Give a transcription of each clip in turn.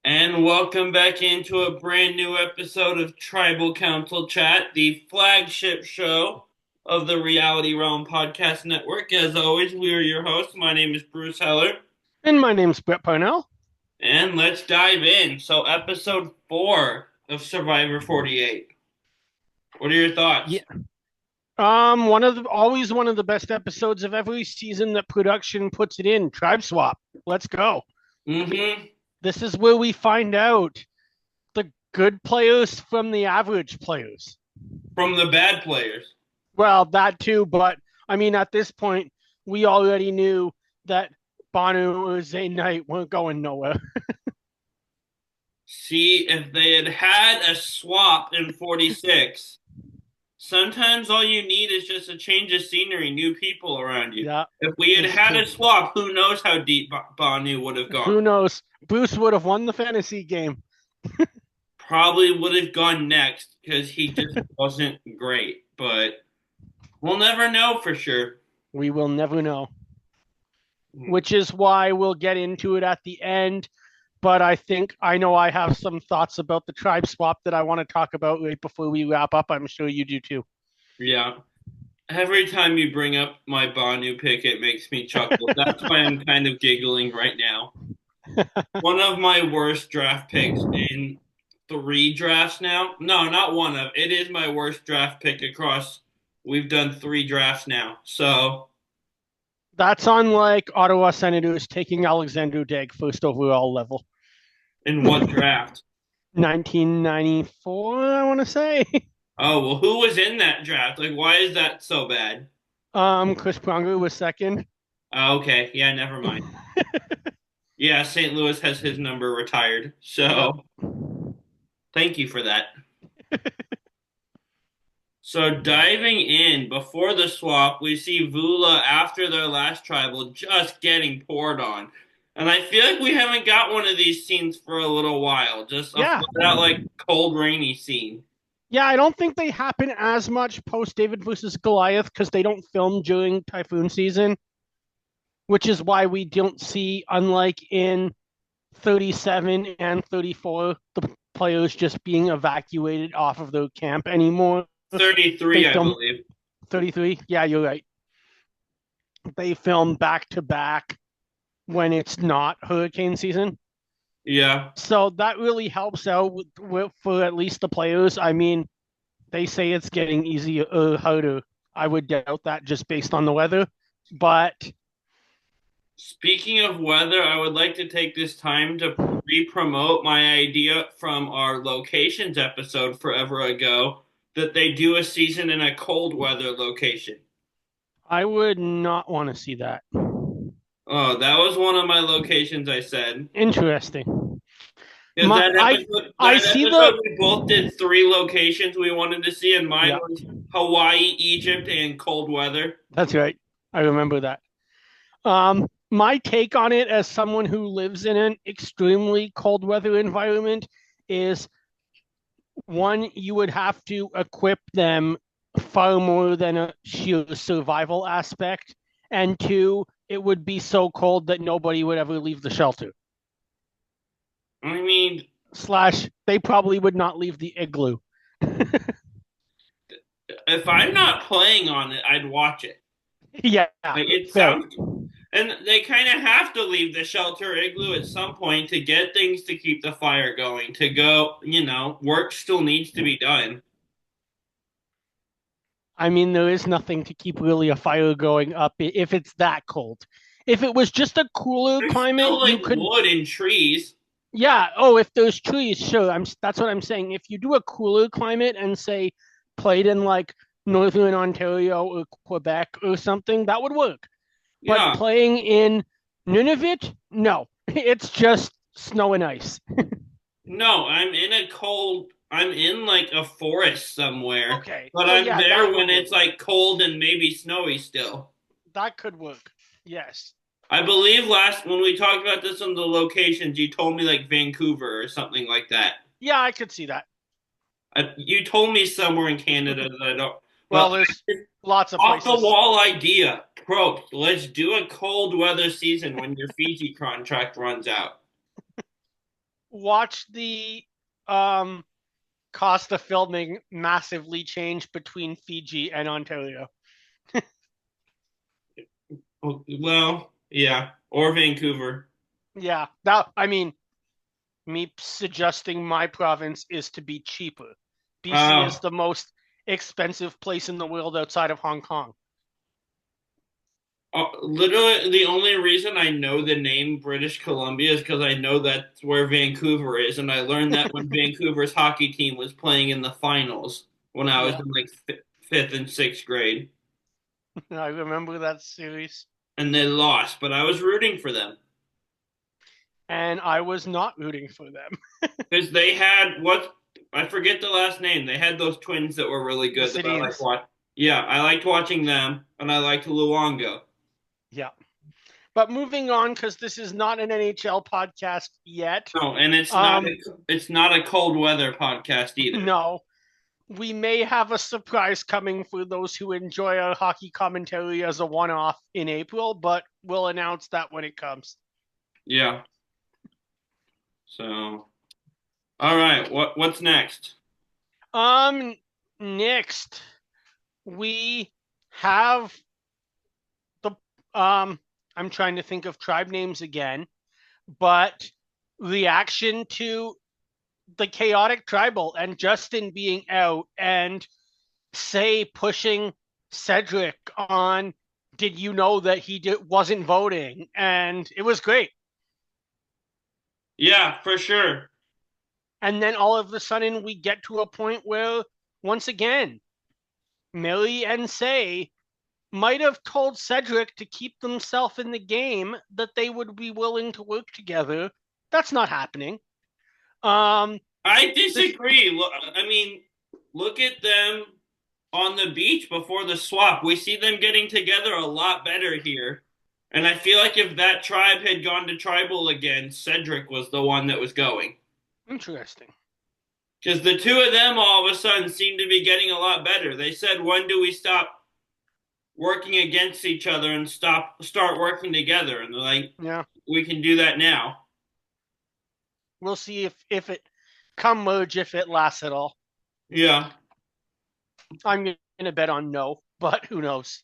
And welcome back into a brand new episode of Tribal Council Chat, the flagship show of the Reality Realm Podcast Network. As always, we are your hosts. My name is Bruce Heller, And my name's Brett Parnell. and let's dive in. So, episode 4 of Survivor 48. What are your thoughts? Yeah. Always one of the best episodes of every season that production puts it in. Tribe swap. Let's go. Mm-hmm. This is where we find out the good players from the average players. From the bad players. Well, that too, but I mean, at this point, we already knew that Banu or Zay Knight weren't going nowhere. See, if they had had a swap in 46. Sometimes all you need is just a change of scenery, new people around you. Yeah, If we had it's had true. a swap, who knows how deep Banu would have gone? Who knows? Bruce would have won the fantasy game. Probably would have gone next because he just wasn't great. But we'll never know for sure. We will never know, which is why we'll get into it at the end. But I know I have some thoughts about the tribe swap that I want to talk about right before we wrap up. I'm sure you do too. Yeah. Every time you bring up my Banu pick, it makes me chuckle. That's why I'm kind of giggling right now. One of my worst draft picks in 3 drafts now. No, not one of. It is my worst draft pick across. We've done 3 drafts now. So, That's unlike Ottawa Senators taking Alexander Degg first overall level. in what draft? 1994, I want to say. Oh, well, who was in that draft? Like, why is that so bad? Chris Pronger was second. Oh, okay. Yeah, never mind. Yeah, St. Louis has his number retired. Yep. So, thank you for that. So diving in before the swap, we see Vula after their last tribal just getting poured on. And I feel like we haven't got one of these scenes for a little while. Just a Yeah. flat out like cold rainy scene. Yeah, I don't think they happen as much post David versus Goliath because they don't film during typhoon season, which is why we don't see, unlike in 37 and 34, the players just being evacuated off of their camp anymore. They 33, I film believe. 33. Yeah, you're right. They film back to back when it's not hurricane season. Yeah. So that really helps out for at least the players. I mean, they say it's getting easier or harder. I would doubt that just based on the weather. But Speaking of weather, I would like to take this time to re-promote my idea from our locations episode forever ago that they do a season in a cold weather location. I would not want to see that. Oh, that was one of my locations I said. Interesting. Because My I that see the episode we both did 3 locations we wanted to see, and mine yeah, was Hawaii, Egypt, and cold weather. that's right. I remember that. My take on it as someone who lives in an extremely cold weather environment is one, you would have to equip them far more than a sheer survival aspect. And two, it would be so cold that nobody would ever leave the shelter. I mean, Slash, they probably would not leave the igloo. if I'm not playing on it, I'd watch it. Yeah, Like it fair. sounds, and they kind of have to leave the shelter igloo at some point to get things to keep the fire going. To go, work still needs to be done. I mean, there is nothing to keep really a fire going up if it's that cold. If it was just a cooler There's climate, still you like could, wood and trees. yeah. Oh, if there's trees, sure. That's what I'm saying. If you do a cooler climate and say played in like northern Ontario or Quebec or something, that would work. But Yeah, playing in Nunavut, no, it's just snow and ice. no, I'm in like a forest somewhere, Okay, but so I'm yeah, there that when would work. it's like cold and maybe snowy still. That could work. Yes. I believe last when we talked about this on the locations, you told me like Vancouver or something like that. Yeah, I could see that. You told me somewhere in Canada that I don't. Well, Well, there's lots of off the places. wall idea. Pro, let's do a cold weather season when your Fiji contract runs out. watch the um, cost of filming massively change between Fiji and Ontario. Well, yeah, or Vancouver. Yeah, that I mean, me suggesting my province is to be cheaper. BC is Oh, the most expensive place in the world outside of Hong Kong. literally, the only reason I know the name British Columbia is because I know that's where Vancouver is, and I learned that when Vancouver's hockey team was playing in the finals when I was Yeah, in like fifth and sixth grade, I remember that series, and they lost, but I was rooting for them and I was not rooting for them. because they had what I forget the last name. They had those twins that were really The good that I like Cities. watch. Yeah, I liked watching them, and I liked Luongo. Yeah. But moving on, because this is not an NHL podcast yet. No, and Um, it's not a cold weather podcast either. no, we may have a surprise coming for those who enjoy our hockey commentary as a one-off in April, but we'll announce that when it comes. Yeah. So, all right, what's next? Um, next we have the I'm trying to think of tribe names again, but reaction to the chaotic tribal and Justin being out and say pushing Cedric on did you know that wasn't voting, and it was great. Yeah, for sure. And then all of a sudden we get to a point where once again Mary and Say might have told Cedric to keep themselves in the game, that they would be willing to work together. That's not happening. Um, I this disagree. Look, I mean, look at them on the beach before the swap. We see them getting together a lot better here. And I feel like if that tribe had gone to tribal again, Cedric was the one that was going. interesting. Because the two of them all of a sudden seem to be getting a lot better. They said, when do we stop working against each other and start working together? And they're like, Yeah, we can do that now. we'll see if it come merge if it lasts at all. Yeah. I'm gonna bet on no, but who knows?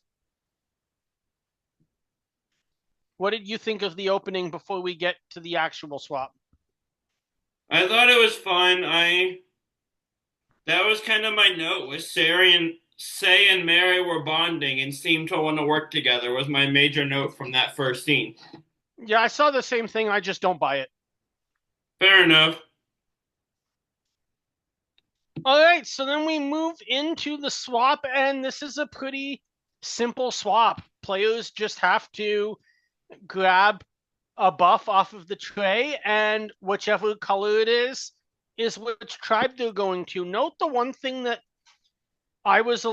What did you think of the opening before we get to the actual swap? I thought it was fun. I That was kind of my note was Say and Mary were bonding and seemed to want to work together was my major note from that first scene. Yeah, I saw the same thing. I just don't buy it. Fair enough. All right, so then we move into the swap, and this is a pretty simple swap. Players just have to grab a buff off of the tray, and whichever color it is which tribe they're going to. Note the one thing that I was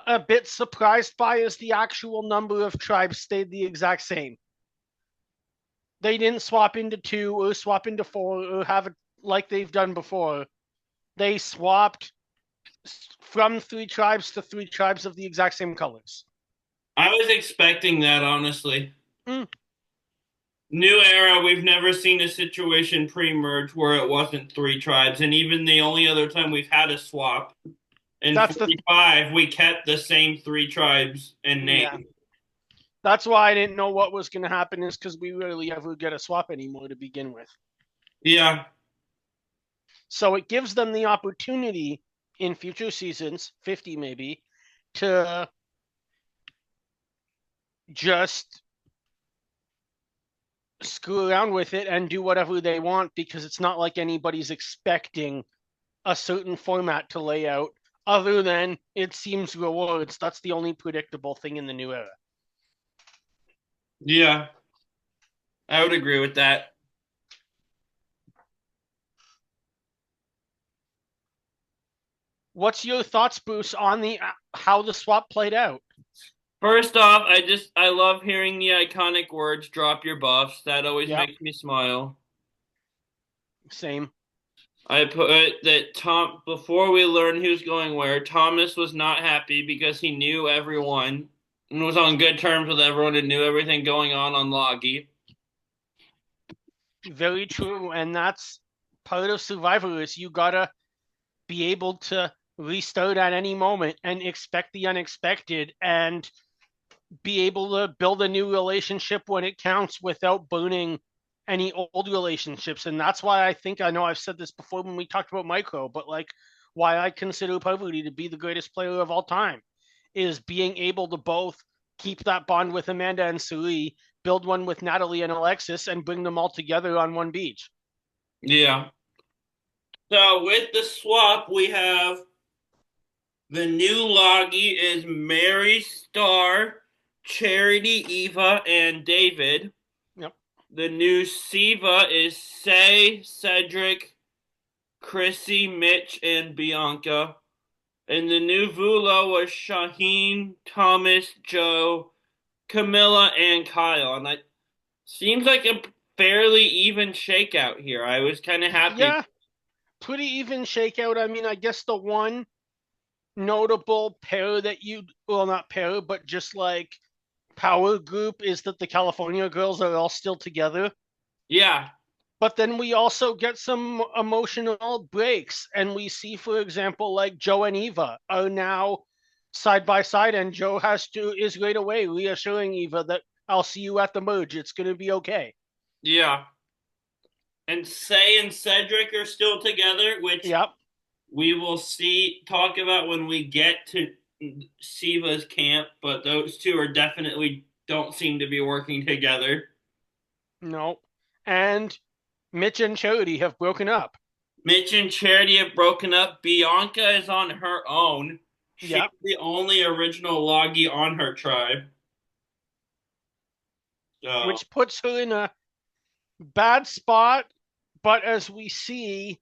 a bit surprised by is the actual number of tribes stayed the exact same. They didn't swap into two or swap into four or have it like they've done before. They swapped from three tribes to three tribes of the exact same colors. I was expecting that, honestly. Mm, New era, we've never seen a situation pre-merge where it wasn't three tribes, and even the only other time we've had a swap in that's the 45, we kept the same three tribes and yeah. name. That's why I didn't know what was going to happen, is because we rarely ever get a swap anymore to begin with. Yeah, So it gives them the opportunity in future seasons, 50 maybe, to just screw around with it and do whatever they want, because it's not like anybody's expecting a certain format to lay out other than it seems rewards. That's the only predictable thing in the new era. yeah, I would agree with that. What's your thoughts, Bruce, on the how the swap played out? First off, I love hearing the iconic words "drop your buffs." That always Yeah, makes me smile. same. I put that Tom before we learned who's going where. Thomas was not happy because he knew everyone and was on good terms with everyone and knew everything going on Logie. Very true. And that's part of Survivor is you gotta be able to restart at any moment and expect the unexpected and be able to build a new relationship when it counts without burning any old relationships. And that's why I know I've said this before when we talked about Micro, but like why I consider Poverty to be the greatest player of all time is being able to both keep that bond with Amanda and Suri, build one with Natalie and Alexis, and bring them all together on one beach. Yeah. So with the swap, we have the new Logie is Mary, Star, Charity, Eva, and David. Yep. The new Siva is Say, Cedric, Chrissy, Mitch, and Bianca. And the new Vula was Shaheen, Thomas, Joe, Camilla, and Kyle. And that seems like a fairly even shakeout here. I was kind of happy. Yeah, pretty even shakeout. I mean, I guess the one notable pair that well, not pair, but just like power group is that the California girls are all still together. Yeah, But then we also get some emotional breaks, and we see, for example, like Joe and Eva are now side by side, and Joe is right away reassuring Eva that I'll see you at the merge. It's gonna be okay. yeah. And Say and Cedric are still together, which Yep. we will talk about when we get to Siva's camp, but those two are definitely don't seem to be working together. No. And Mitch and Charity have broken up. Mitch and Charity have broken up. Bianca is on her own. She's Yep. the only original Logie on her tribe. So, Which puts her in a bad spot. But as we see,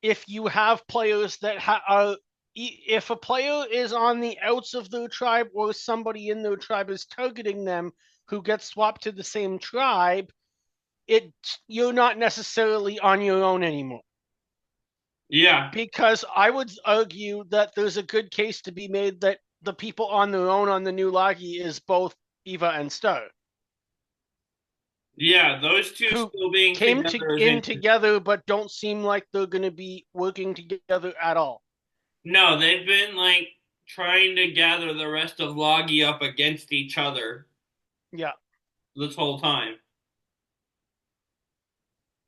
if you have players that are, if a player is on the outs of their tribe or somebody in their tribe is targeting them who gets swapped to the same tribe, it you're not necessarily on your own anymore. yeah, Because I would argue that there's a good case to be made that the people on their own on the new Lagi is both Eva and Star, yeah, those two who still being came together is in interesting. together but don't seem like they're going to be working together at all. No, they've been like trying to gather the rest of Logie up against each other Yeah. this whole time.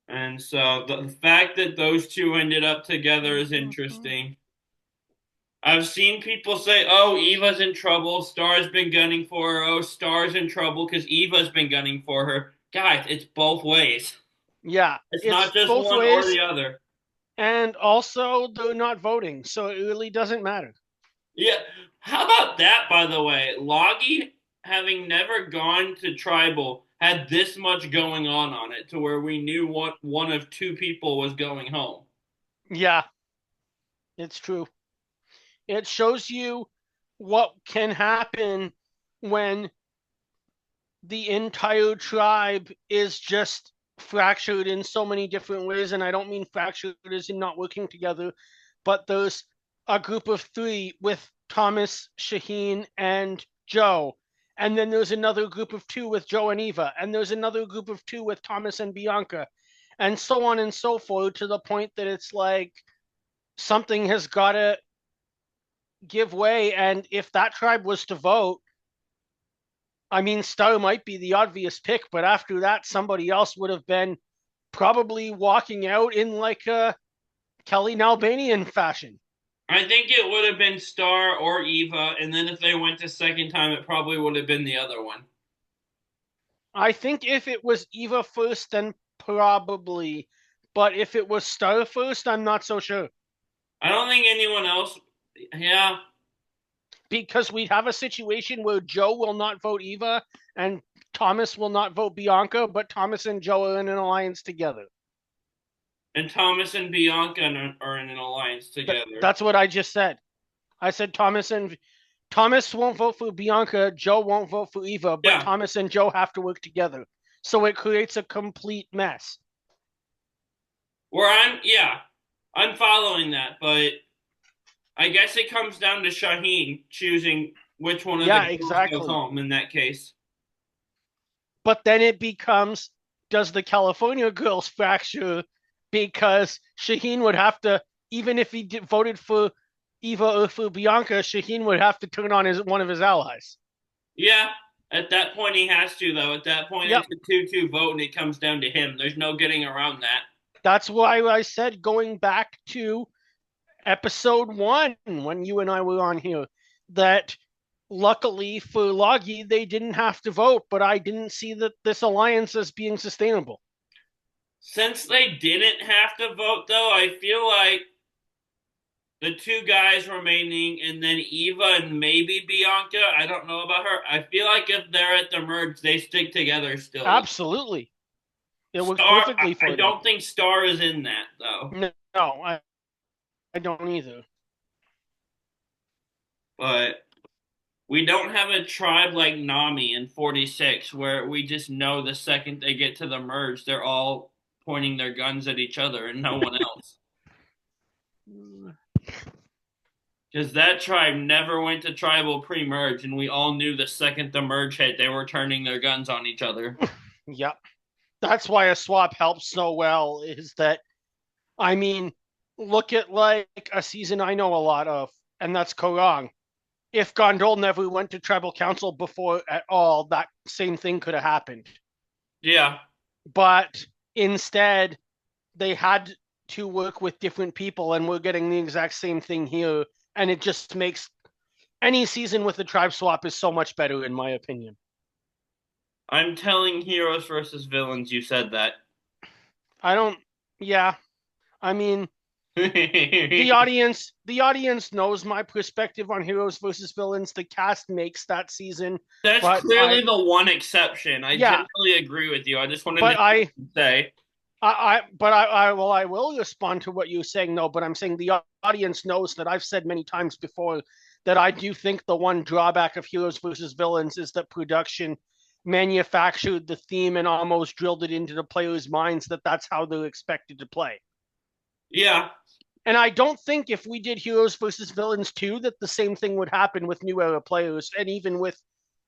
And so the fact that those two ended up together is interesting. I've seen people say, "Oh, Eva's in trouble. Star's been gunning for her. Oh, Star's in trouble because Eva's been gunning for her." Guys, it's both ways. Yeah, It's not it's just both one or ways. the other. And also, they're not voting, so it really doesn't matter. Yeah. How about that, by the way? Logie, having never gone to tribal, had this much going on it to where we knew what one of two people was going home. Yeah, it's true. It shows you what can happen when the entire tribe is just fractured in so many different ways. And I don't mean fractured as in not working together, but there's a group of three with Thomas, Shaheen, and Joe. And then there's another group of two with Joe and Eva. And there's another group of two with Thomas and Bianca. And so on and so forth to the point that it's like something has got to give way. And if that tribe was to vote, I mean, Star might be the obvious pick, but after that, somebody else would have been probably walking out in like a Kelly Nalbanian fashion. I think it would have been Star or Eva, and then if they went to second time, it probably would have been the other one. I think if it was Eva first, then probably. But if it was Star first, I'm not so sure. I don't think anyone else. Yeah, Because we'd have a situation where Joe will not vote Eva and Thomas will not vote Bianca, but Thomas and Joe are in an alliance together. and Thomas and Bianca are in an alliance together. That's what I just said. I said Thomas won't vote for Bianca, Joe won't vote for Eva, but Yeah, Thomas and Joe have to work together. So it creates a complete mess. I'm following that, but I guess it comes down to Shaheen choosing which one of the Yeah, girls goes exactly. home in that case. But then it becomes does the California girls fracture because Shaheen would have to, even if he voted for Eva or for Bianca, Shaheen would have to turn on one of his allies. Yeah, at that point he has to though. At that point Yep. it's a 2-2 vote and it comes down to him. There's no getting around that. That's why I said going back to episode 1 when you and I were on here that luckily for Loggy, they didn't have to vote, but I didn't see that this alliance as being sustainable. Since they didn't have to vote though, I feel like the two guys remaining and then Eva and maybe Bianca, I don't know about her. I feel like if they're at the merge, they stick together still. Absolutely. It works Star, perfectly I for them. don't think Star is in that though. No, I don't either. But we don't have a tribe like Nami in 46 where we just know the second they get to the merge, they're all pointing their guns at each other and no one else. Because that tribe never went to tribal pre-merge, and we all knew the second the merge hit, they were turning their guns on each other. Yep. That's why a swap helps so well is that, I mean, look at like a season I know a lot of, and that's Korong. If Gondol never went to tribal council before at all, that same thing could have happened. Yeah. But instead, they had to work with different people, and we're getting the exact same thing here. And it just makes any season with the tribe swap is so much better, in my opinion. I'm telling heroes versus villains, you said that. I don't, yeah. I mean, the That's audience knows my perspective on heroes versus villains. The cast makes that season, but clearly the one exception. I yeah, generally agree with you. I just wanted but to say. I will respond to what you're saying, no, but I'm saying the audience knows that I've said many times before that I do think the one drawback of heroes versus villains is that production manufactured the theme and almost drilled it into the players' minds that that's how they're expected to play. Yeah. And I don't think if we did heroes versus villains too, that the same thing would happen with new era players and even with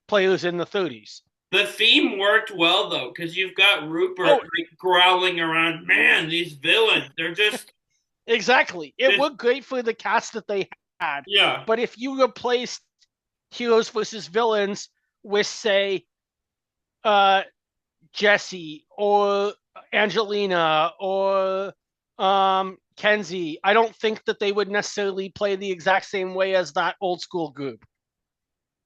players in the 30s. The theme worked well though, because you've got Rupert Oh, like growling around. Man, these villains, they're exactly. It just worked great for the cast that they had. yeah. But if you replaced heroes versus villains with, say, uh, Jesse or Angelina or Kenzie, I don't think that they would necessarily play the exact same way as that old school group.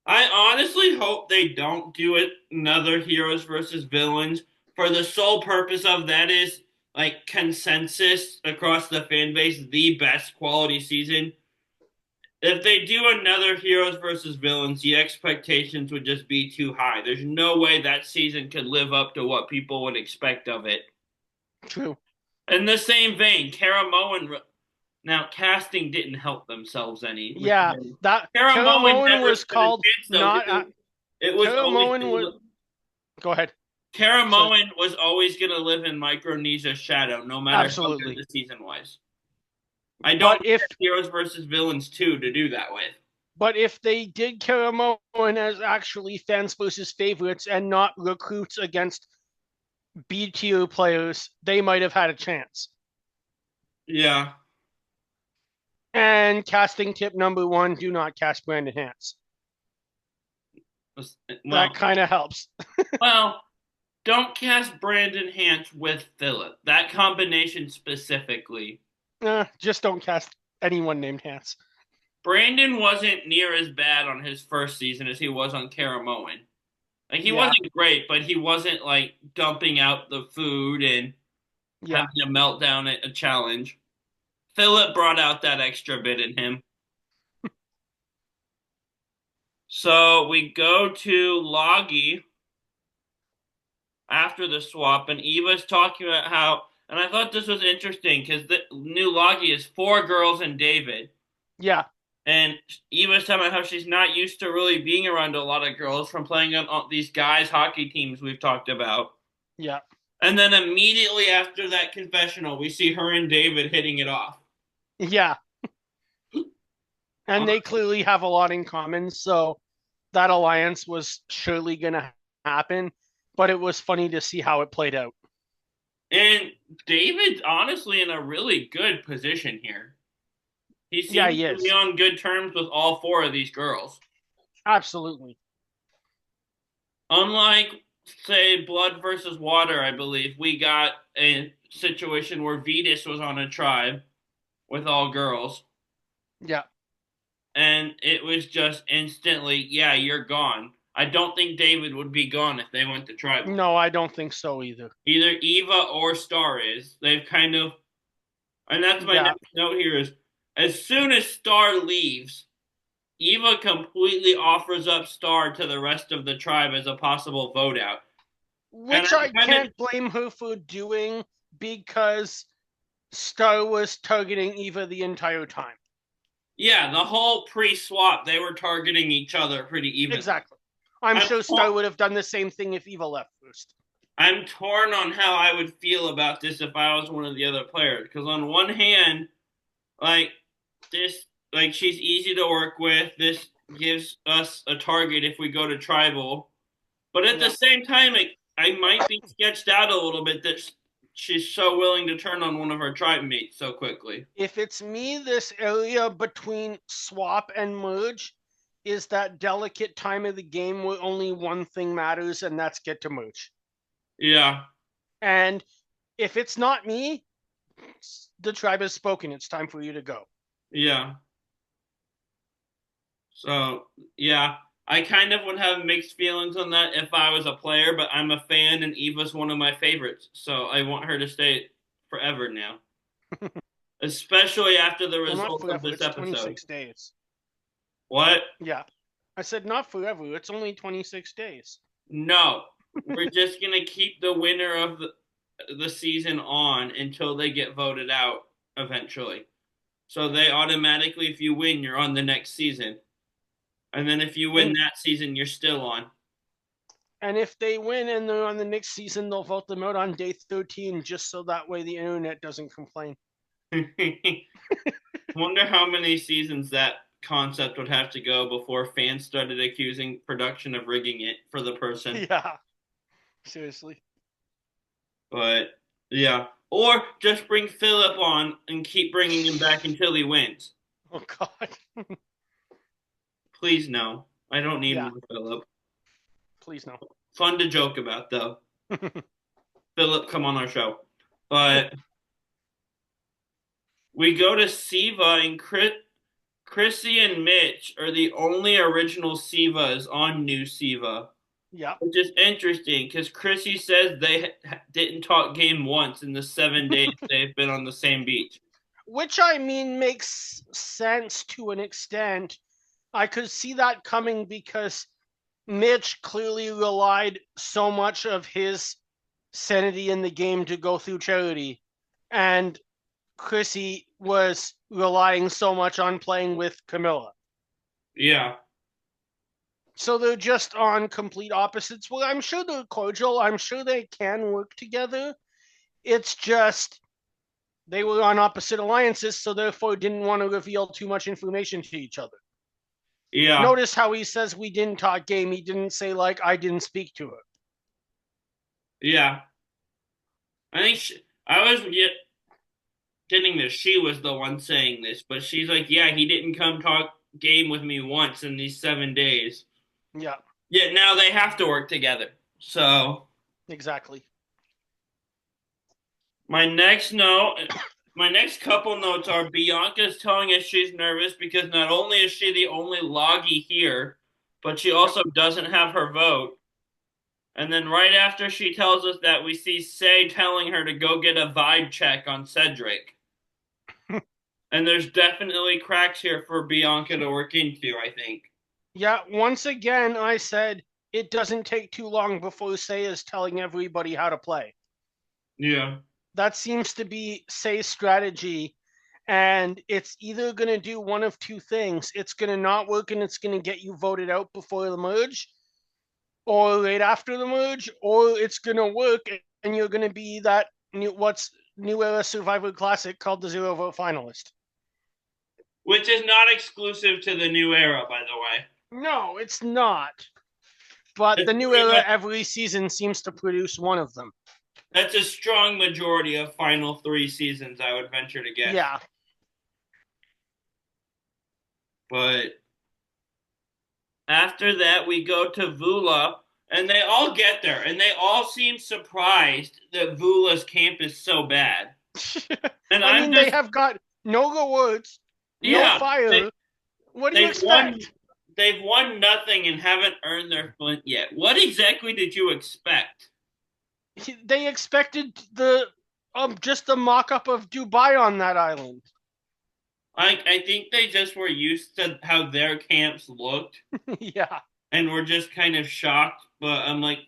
I honestly hope they don't do it another heroes versus villains for the sole purpose of that is like consensus across the fan base the best quality season. If they do another heroes versus villains, the expectations would just be too high. There's no way that season could live up to what people would expect of it. True. In the same vein, Kara Moen. Now, casting didn't help themselves any. Yeah, that Kara Kara Moen Moen never was stood a called chance though, not. because it was Kara always Moen was. Go ahead. Kara So, Moen was always going to live in Micronesia's shadow, no matter how good absolutely. the season was. I don't But if heroes versus villains too to do that with. But if they did Kara Moen as actually fans versus favorites and not recruits against B tier players, they might have had a chance. Yeah. And casting tip number 1: do not cast Brandon Hance. Well, That kind of helps. well, don't cast Brandon Hance with Philip. That combination specifically. Just don't cast anyone named Hance. Brandon wasn't near as bad on his first season as he was on Kara Moen. Like he wasn't great, but he wasn't like dumping out the food and having a meltdown at a challenge. Philip brought out that extra bit in him. So we go to Loggy after the swap, and Eva's talking about how, and I thought this was interesting because the new Loggy is 4 girls and David. Yeah. And Eva's talking about how she's not used to really being around a lot of girls from playing on these guys' hockey teams we've talked about. Yeah. And then immediately after that confessional, we see her and David hitting it off. Yeah. And they clearly have a lot in common, so that alliance was surely going to happen, but it was funny to see how it played out. And David's honestly in a really good position here. He Yeah, seems he to be is. on good terms with all four of these girls. Absolutely. Unlike, say, Blood versus Water, I believe, we got a situation where Vetus was on a tribe with all girls, Yeah. and it was just instantly, yeah, you're gone. I don't think David would be gone if they went to tribal. No, I don't think so either. Either Eva or Star is. They've kind of, and that's my Yeah. next note here is as soon as Star leaves, Eva completely offers up Star to the rest of the tribe as a possible vote out. And Which I'm I kind of, can't blame her for doing because Star was targeting Eva the entire time. yeah, the whole pre-swap, they were targeting each other pretty evenly. Exactly. I'm I'm sure tor- Star would have done the same thing if Eva left first. I'm torn on how I would feel about this if I was one of the other players. Because on one hand, like this, like she's easy to work with. This gives us a target if we go to tribal. But at the Yeah. same time, I might be sketched out a little bit that she's so willing to turn on one of her tribe mates so quickly. If it's me, this area between swap and merge is that delicate time of the game where only one thing matters, and that's get to merge. Yeah, And if it's not me, the tribe has spoken. It's time for you to go. yeah. So, yeah, I kind of would have mixed feelings on that if I was a player, but I'm a fan and Eva's one of my favorites. So I want her to stay forever now, especially after the Well, not results of forever. this It's episode. 26 days. What? Yeah. I said not forever. It's only 26 days. No. We're just going to keep the winner of the season on until they get voted out eventually. So they automatically, if you win, you're on the next season. And then if you win And that season, you're still on. and if they win and they're on the next season, they'll vote them out on day 13 just so that way the internet doesn't complain. Wonder how many seasons that concept would have to go before fans started accusing production of rigging it for the person. Yeah. Seriously. But yeah. Or just bring Philip on and keep bringing him back until he wins. Oh God. Please no. I don't need Yeah. more Philip. Please no. Fun to joke about though. Philip, come on our show. But we go to Siva and Chrissy and Mitch are the only original Sivas on New Siva. Yeah. Which is interesting because Chrissy says they didn't talk game once in the 7 days they've been on the same beach. Which I mean makes sense to an extent. I could see that coming because Mitch clearly relied so much of his sanity in the game to go through charity, and Chrissy was relying so much on playing with Camilla. Yeah, So they're just on complete opposites. Well, I'm sure they're cordial. I'm sure they can work together. It's just they were on opposite alliances, so therefore didn't want to reveal too much information to each other. yeah, Notice how he says we didn't talk game. He didn't say like I didn't speak to her. yeah. I think I was getting this. She was the one saying this, but she's like, yeah, he didn't come talk game with me once in these 7 days. Yeah, Yet now they have to work together. So exactly. my next note, my next couple notes are Bianca's telling us she's nervous because not only is she the only loggy here, but she Yep. also doesn't have her vote. And then right after she tells us that, we see Say telling her to go get a vibe check on Cedric. And there's definitely cracks here for Bianca to work into, I think. Yeah, once again, I said it doesn't take too long before Say is telling everybody how to play. Yeah. That seems to be Say's strategy. And it's either going to do one of two things. It's going to not work and it's going to get you voted out before the merge, or right after the merge, or it's going to work and you're going to be that new era Survivor Classic called the Zero Vote Finalist. Which is not exclusive to the new era, by the way. No, it's not. But It's the new pretty era much, every season seems to produce one of them. That's a strong majority of final three seasons, I would venture to guess. Yeah. But after that, we go to Vula, and they all get there, and they all seem surprised that Vula's camp is so bad. And I I'm mean, they just, have got no rewards, no yeah, fire. What do you they've won, expect? they've won nothing and haven't earned their flint yet. What exactly did you expect? They expected the just the mock-up of Dubai on that island. I think they just were used to how their camps looked, Yeah. and were just kind of shocked. But I'm like,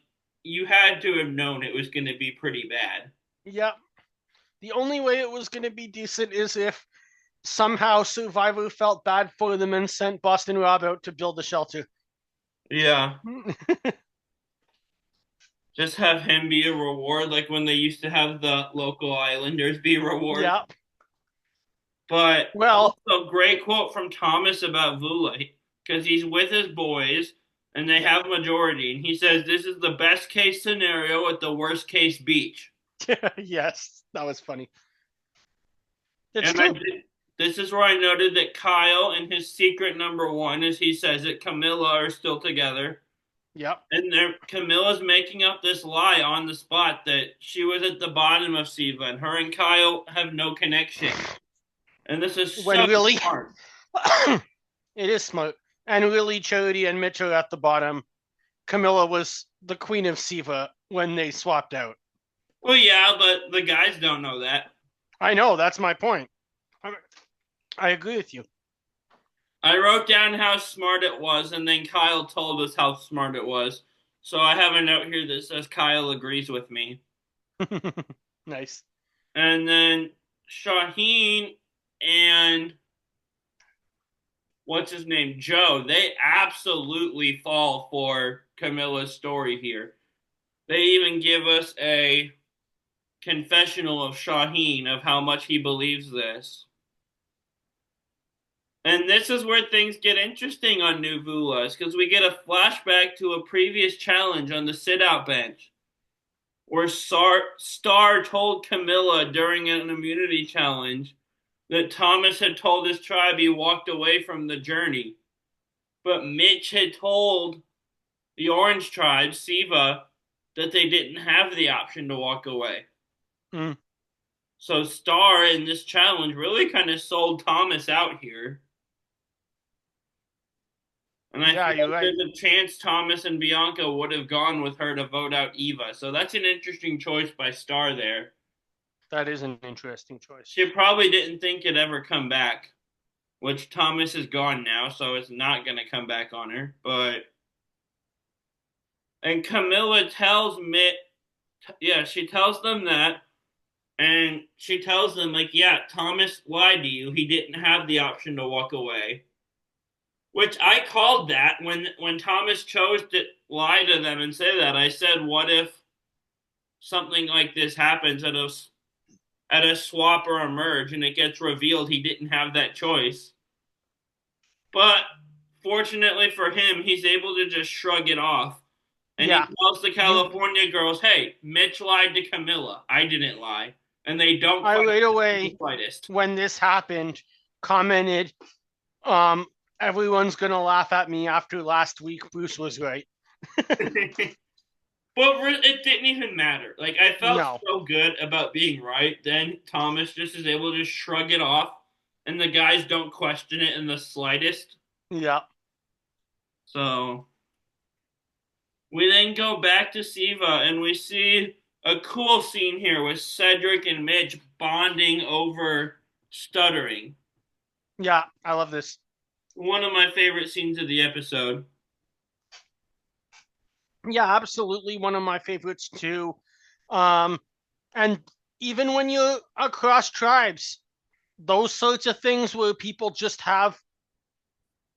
you had to have known it was going to be pretty bad. Yeah. The only way it was going to be decent is if somehow Survivor felt bad for them and sent Boston Rob out to build a shelter. Yeah, just have him be a reward, like when they used to have the local Islanders be rewards. Yeah. But Well, also, great quote from Thomas about Vula, because he's with his boys and they yeah. have majority, and he says this is the best case scenario at the worst case beach. Yes, that was funny. It's And I true. did, this is where I noted that Kyle and his secret number one, as he says it, Camilla are still together. Yep. And Camilla's making up this lie on the spot that she was at the bottom of Siva, and her and Kyle have no connection. And this is When so really, smart. it is smart. And really, Charity and Mitch are at the bottom. Camilla was the queen of Siva when they swapped out. Well, yeah, but the guys don't know that. I know, that's my point. I agree with you. I wrote down how smart it was, and then Kyle told us how smart it was. So I have a note here that says Kyle agrees with me. Nice. And then Shaheen and what's his name, Joe, they absolutely fall for Camilla's story here. They even give us a confessional of Shaheen of how much he believes this. And this is where things get interesting on New Vulas, because we get a flashback to a previous challenge on the sit-out bench, where Star told Camilla during an immunity challenge that Thomas had told his tribe he walked away from the journey. But Mitch had told the Orange tribe, Siva, that they didn't have the option to walk away. Mm. So Star in this challenge really kind of sold Thomas out here. And I Yeah, feel you're like right. there's a chance Thomas and Bianca would have gone with her to vote out Eva. So that's an interesting choice by Star there. That is an interesting choice. She probably didn't think it'd ever come back, which Thomas is gone now, so it's not going to come back on her. And Camilla tells Mitt, yeah, she tells them that. And she tells them, like, yeah, Thomas lied to you. He didn't have the option to walk away. Which I called that when Thomas chose to lie to them and say that. I said, what if something like this happens at a swap or a merge and it gets revealed he didn't have that choice? But fortunately for him, he's able to just shrug it off. And he Yeah. tells the You California girls, hey, Mitch lied to Camilla. I didn't lie. And they don't I question right it the away slightest. when this happened commented, um, everyone's gonna laugh at me after last week. Bruce was right. But it didn't even matter. Like, I felt No. so good about being right. Then Thomas just is able to just shrug it off, and the guys don't question it in the slightest. Yeah. So we then go back to Siva, and we see a cool scene here with Cedric and Mitch bonding over stuttering. Yeah. I love this. One of my favorite scenes of the episode. Yeah, absolutely one of my favorites too. Um, and even when you're across tribes, those sorts of things where people just have,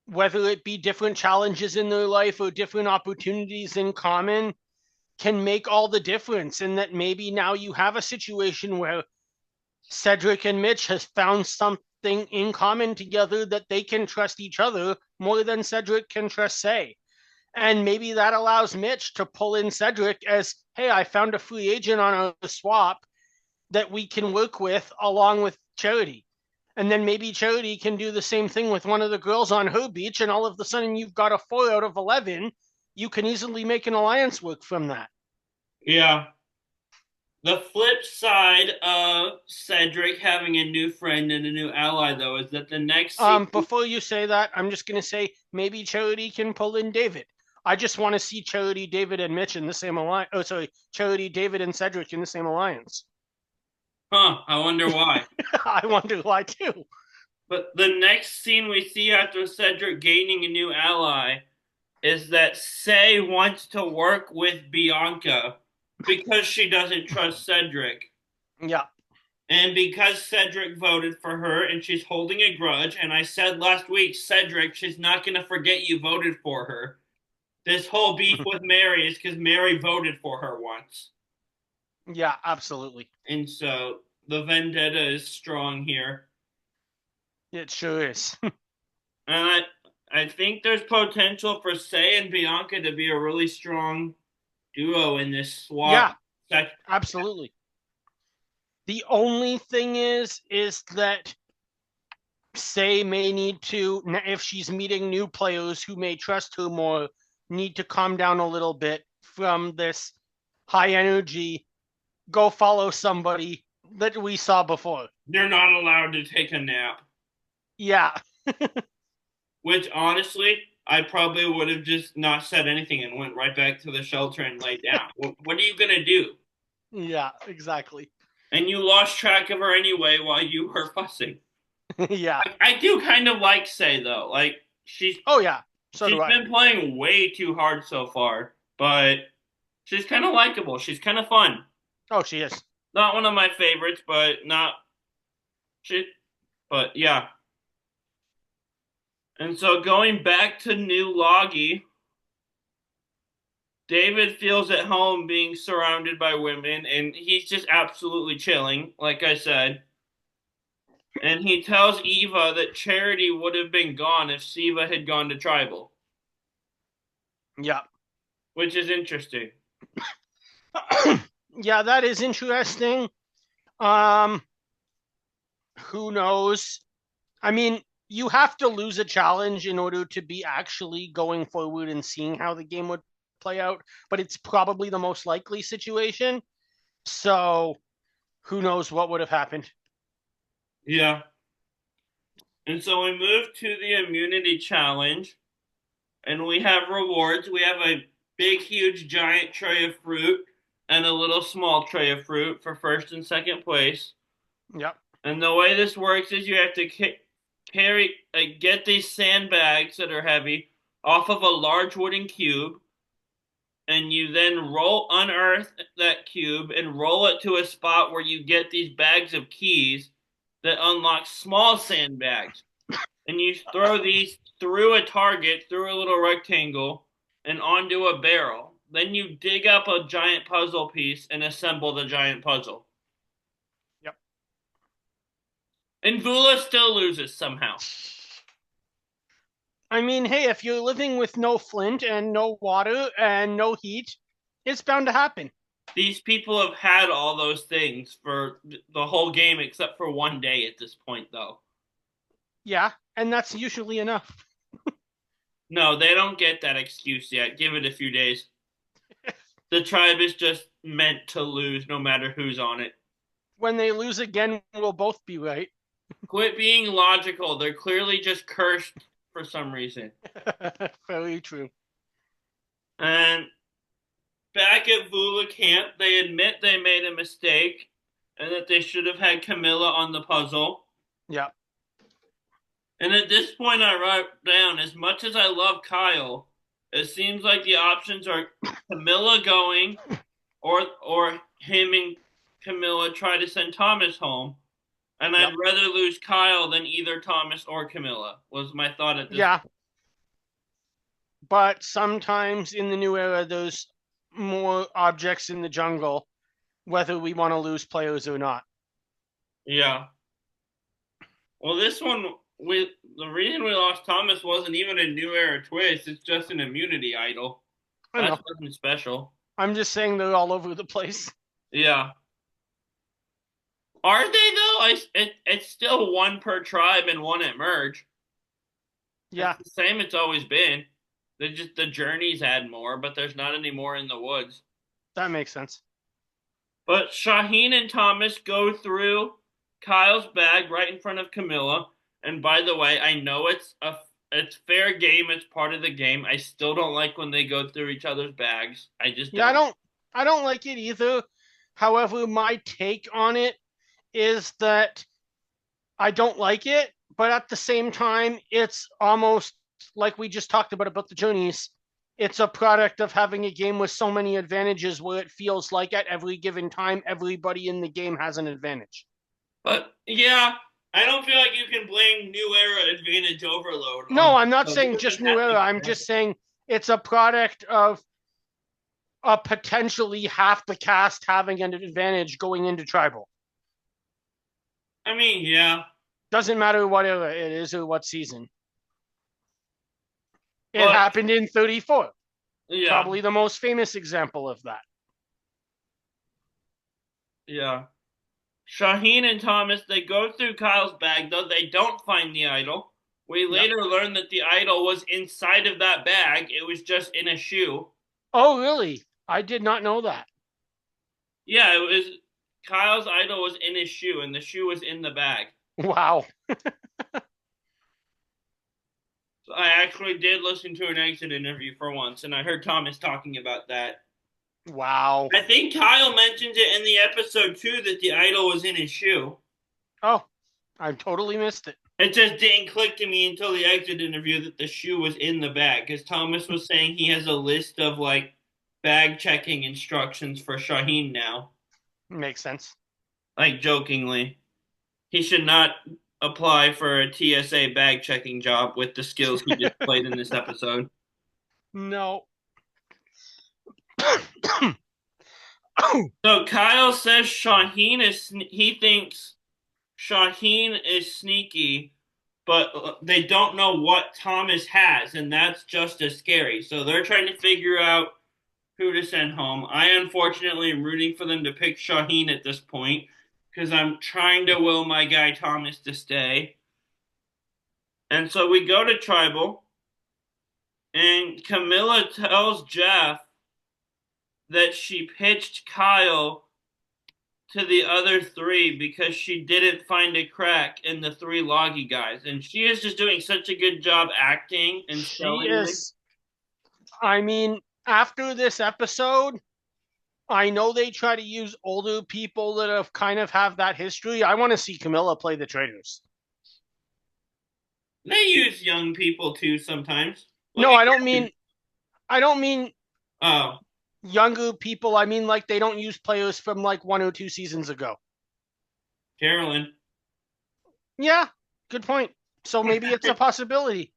whether it be different challenges in their life or different opportunities in common, can make all the difference. And that maybe now you have a situation where Cedric and Mitch has found something in common together that they can trust each other more than Cedric can trust Say. And maybe that allows Mitch to pull in Cedric as, hey, I found a free agent on a swap that we can work with along with Charity. And then maybe Charity can do the same thing with one of the girls on her beach, and all of a sudden you've got a 4 out of 11. You can easily make an alliance work from that. Yeah. The flip side of Cedric having a new friend and a new ally, though, is that the next scene. Before you say that, I'm just going to say maybe Charity can pull in David. I just want to see Charity, David, and Mitch in the same alliance. Oh, sorry, Charity, David, and Cedric in the same alliance. Huh, I wonder why. I wonder why too. But the next scene we see after Cedric gaining a new ally is that Say wants to work with Bianca because she doesn't trust Cedric. Yeah. And because Cedric voted for her and she's holding a grudge, and I said last week, Cedric, she's not going to forget you voted for her. This whole beef with Mary is because Mary voted for her once. Yeah, absolutely. And so the vendetta is strong here. It sure is. And I think there's potential for Say and Bianca to be a really strong duo in this swap. Yeah, absolutely. The only thing is that Say may need to, if she's meeting new players who may trust her more, need to calm down a little bit from this high energy, go follow somebody that we saw before. They're not allowed to take a nap. Yeah. Which honestly, I probably would have just not said anything and went right back to the shelter and laid down. What are you gonna do? Yeah, exactly. And you lost track of her anyway while you were fussing. Yeah. I do kind of like Say though. Like Oh yeah. So she's do I. been playing way too hard so far, but she's kind of likable. She's kind of fun. Oh, she is. Not one of my favorites, but not she. But yeah. And so going back to New Logie, David feels at home being surrounded by women, and he's just absolutely chilling, like I said. And he tells Eva that Charity would have been gone if Siva had gone to tribal, Yeah. which is interesting. Yeah, that is interesting. Um, who knows? I mean, you have to lose a challenge in order to be actually going forward and seeing how the game would play out, but it's probably the most likely situation. So who knows what would have happened? Yeah. And so we move to the immunity challenge, and we have rewards. We have a big, huge, giant tray of fruit and a little small tray of fruit for first and second place. Yep. And the way this works is you have to carry, get these sandbags that are heavy off of a large wooden cube, and you then unearth that cube and roll it to a spot where you get these bags of keys that unlock small sandbags. And you throw these through a target, through a little rectangle, and onto a barrel. Then you dig up a giant puzzle piece and assemble the giant puzzle. Yep. And Vula still loses somehow. I mean, hey, if you're living with no flint and no water and no heat, it's bound to happen. These people have had all those things for the whole game except for one day at this point, though. Yeah, and that's usually enough. No, they don't get that excuse yet. Give it a few days. The tribe is just meant to lose no matter who's on it. When they lose again, we'll both be right. Quit being logical. They're clearly just cursed for some reason. Very true. And back at Vula camp, they admit they made a mistake and that they should have had Camilla on the puzzle. Yeah. And at this point, I wrote down, as much as I love Kyle, it seems like the options are Camilla going or him and Camilla try to send Thomas home. And I'd rather lose Kyle than either Thomas or Camilla, was my thought at this point. But sometimes in the new era, there's more objects in the jungle, whether we want to lose players or not. Yeah. Well, this one we the reason we lost Thomas wasn't even a new era twist. It's just an immunity idol. I That's know. nothing special. I'm just saying they're all over the place. Yeah. Are they though? It's still one per tribe and one at merge. It's Yeah, the same it's always been. The journeys add more, but there's not any more in the woods. that makes sense. But Shaheen and Thomas go through Kyle's bag right in front of Camilla. And by the way, I know it's fair game, it's part of the game. I still don't like when they go through each other's bags. I just Yeah, don't. I don't like it either. However, my take on it is that I don't like it, but at the same time, it's almost like we just talked about the journeys. It's a product of having a game with so many advantages where it feels like at every given time, everybody in the game has an advantage. But yeah, I don't feel like you can blame new era advantage overload on No, I'm not it saying just doesn't new have to era. be I'm that. just saying it's a product of potentially half the cast having an advantage going into tribal. I mean, yeah. Doesn't matter what era it is or what season. It But happened in 34. yeah, Probably the most famous example of that. yeah. Shaheen and Thomas, they go through Kyle's bag, though they don't find the idol. We Yep. later learn that the idol was inside of that bag. It was just in a shoe. Oh, really? I did not know that. Yeah, it was Kyle's idol was in his shoe, and the shoe was in the bag. Wow. So I actually did listen to an exit interview for once, and I heard Thomas talking about that. Wow. I think Kyle mentions it in the episode too that the idol was in his shoe. Oh, I totally missed it. It just didn't click to me until the exit interview that the shoe was in the bag because Thomas was saying he has a list of like bag checking instructions for Shaheen now, Makes sense. like jokingly. He should not apply for a TSA bag checking job with the skills he displayed in this episode. No. So Kyle says he thinks Shaheen is sneaky, but they don't know what Thomas has, and that's just as scary. So they're trying to figure out who to send home. I unfortunately am rooting for them to pick Shaheen at this point because I'm trying to will my guy Thomas to stay. And so we go to Tribal, and Camilla tells Jeff that she pitched Kyle to the other three because she didn't find a crack in the three loggy guys. And she is just doing such a good job acting and She selling it. is, I mean, after this episode, I know they try to use older people that have kind of have that history. I want to see Camilla play the traitors. They use young people too sometimes. Look No, at I don't mean oh, younger people. I mean like they don't use players from like 1 or 2 seasons ago. Carolyn. Yeah, good point. So maybe it's a possibility.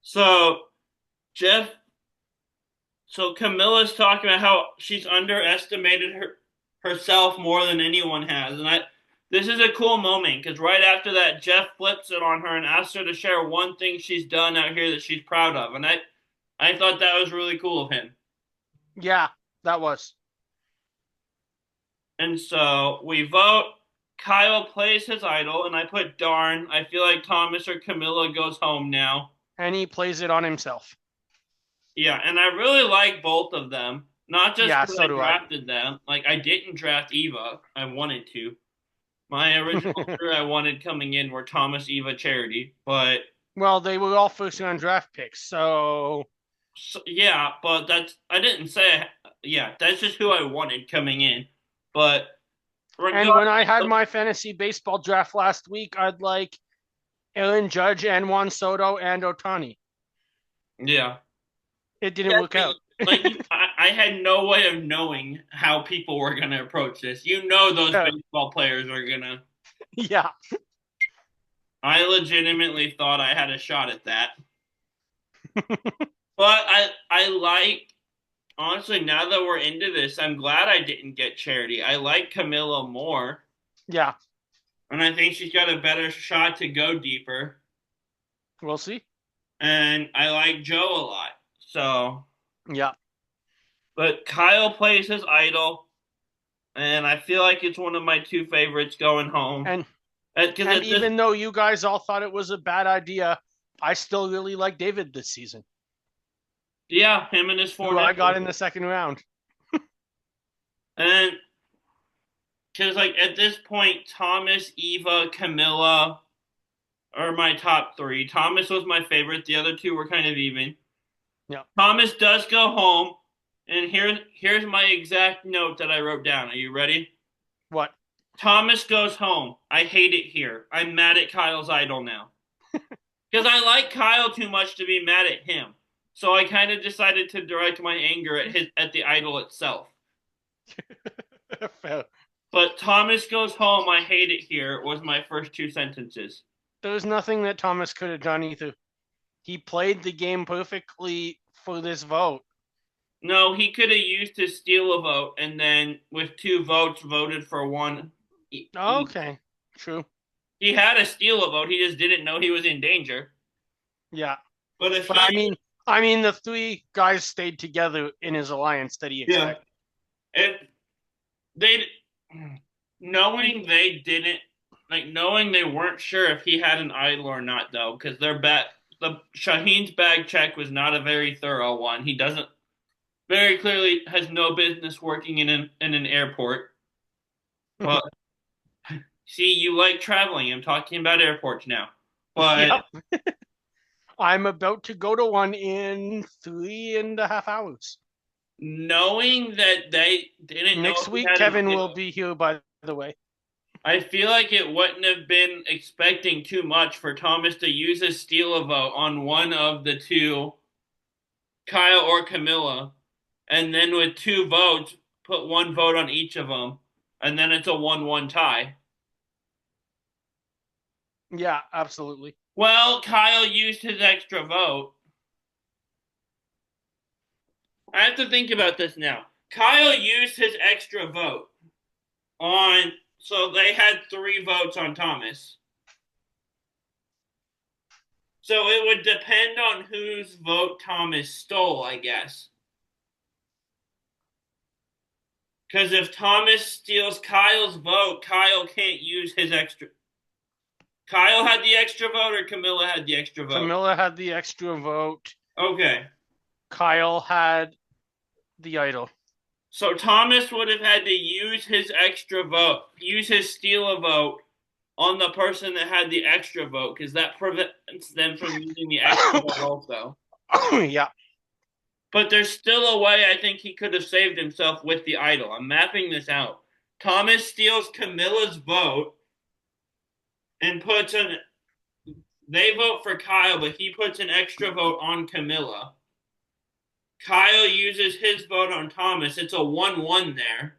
So Jeff so Camilla's talking about how she's underestimated herself more than anyone has. And this is a cool moment because right after that, Jeff flips it on her and asks her to share one thing she's done out here that she's proud of. And I thought that was really cool of him. Yeah, that was. And so we vote. Kyle plays his idol, and I put darn. I feel like Thomas or Camilla goes home now. And he plays it on himself. Yeah, and I really like both of them. Not just Yeah, because so I do I. drafted them. Like I didn't draft Eva. I wanted to. My original three I wanted coming in were Thomas, Eva, Charity. But Well, they were all first round draft picks, so yeah, but that's I didn't say yeah. That's just who I wanted coming in. But and when I regardless, had my fantasy baseball draft last week, I'd like Aaron Judge and Juan Soto and Otani. yeah. It didn't work out. Like I had no way of knowing how people were going to approach this. You know, those baseball players are going to. Yeah. I legitimately thought I had a shot at that. But I like honestly now that we're into this, I'm glad I didn't get Charity. I like Camilla more. Yeah. and I think she's got a better shot to go deeper. We'll see. And I like Joe a lot. So, Yeah. but Kyle plays his idol, and I feel like it's one of my two favorites going home. And Because and at this, even though you guys all thought it was a bad idea, I still really like David this season, yeah, him and his four who I got nipples. in the second round. And because like at this point, Thomas, Eva, Camilla are my top three. Thomas was my favorite. The other two were kind of even. Yeah. Thomas does go home, and here's my exact note that I wrote down. Are you ready? What? Thomas goes home. I hate it here. I'm mad at Kyle's idol now because I like Kyle too much to be mad at him. So I kind of decided to direct my anger at the idol itself. But Thomas goes home. I hate it here was my first two sentences. There's nothing that Thomas could have done either. He played the game perfectly for this vote. No, he could have used to steal a vote and then with two votes voted for one. Okay, true. He had a steal a vote. He just didn't know he was in danger. Yeah, But if but he, I mean, the three guys stayed together in his alliance that he yeah, expected. if they, knowing they didn't, like knowing they weren't sure if he had an idol or not, though, because the Shaheen's bag check was not a very thorough one. He doesn't very clearly has no business working in an airport. But see, you like traveling. I'm talking about airports now. But Yep. I'm about to go to one in 3.5 hours. knowing that they didn't know Next if he week, had an Kevin will idol, be here, by the way. I feel like it wouldn't have been expecting too much for Thomas to use a steal a vote on one of the two, Kyle or Camilla, and then with two votes, put one vote on each of them, and then it's a 1-1 tie. Yeah, absolutely. Well, Kyle used his extra vote. I have to think about this now. Kyle used his extra vote on, so they had three votes on Thomas. So it would depend on whose vote Thomas stole, I guess. Because if Thomas steals Kyle's vote, Kyle can't use his extra. Kyle had the extra vote, or Camilla had the extra vote? Camilla had the extra vote. Okay. Kyle had the idol. So Thomas would have had to use his extra vote, use his steal a vote on the person that had the extra vote, because that prevents them from using the extra vote also. Yeah. But there's still a way I think he could have saved himself with the idol. I'm mapping this out. Thomas steals Camilla's vote and puts an. They vote for Kyle, but he puts an extra vote on Camilla. Kyle uses his vote on Thomas. It's a 1-1 there.